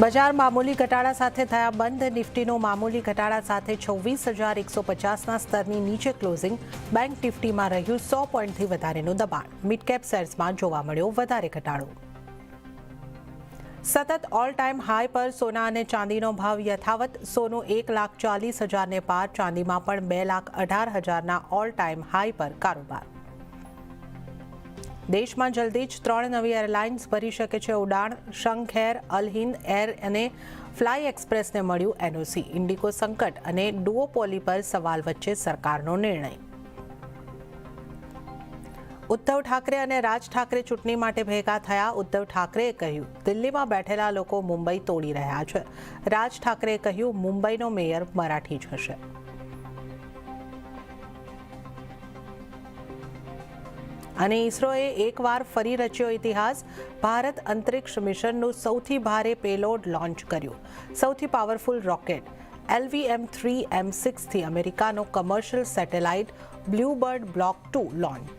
બજાર મામૂલી ઘટાડા સાથે થયા બંધ. નિફ્ટીનો મામૂલી ઘટાડા સાથે 26,150ના સ્તરની નીચે ક્લોઝિંગ. બેંક નિફ્ટીમાં રહ્યું 100 પોઈન્ટથી વધારેનું દબાણ. મિડ કેપ શેર્સમાં જોવા મળ્યો વધારે ઘટાડો. સતત ઓલ ટાઈમ હાઈ પર સોના અને ચાંદીનો ભાવ યથાવત. સોનું 1,40,000ને પાર, ચાંદીમાં પણ 2,18,000ના ઓલ ટાઈમ હાઈ પર કારોબાર. દેશમાં જલ્દી જ 3 નવી એરલાઇન્સ ભરી શકે છે ઉડાણ. શંખ એર, અલ હિન્દ એર અને ફ્લાય એક્સપ્રેસને મળ્યું એનઓસી. ઇન્ડિગો સંકટ અને ડુઓપોલી પર સવાલ વચ્ચે સરકારનો નિર્ણય. ઉદ્ધવ ઠાકરે અને રાજ ઠાકરે ચૂંટણી માટે ભેગા થયા. ઉદ્ધવ ઠાકરેએ કહ્યું, દિલ્હીમાં બેઠેલા લોકો મુંબઈ તોડી રહ્યા છે. રાજ ઠાકરેએ કહ્યું, મુંબઈનો મેયર મરાઠી જ હશે. અને ઇસરોએ એકવાર ફરી રચ્યો ઇતિહાસ. ભારત અંતરિક્ષ મિશનનું સૌથી ભારે પેલોડ લોન્ચ કર્યું. સૌથી પાવરફુલ રોકેટ LVM-3 M6થી અમેરિકાનો commercial satellite blue bird block 2 launch.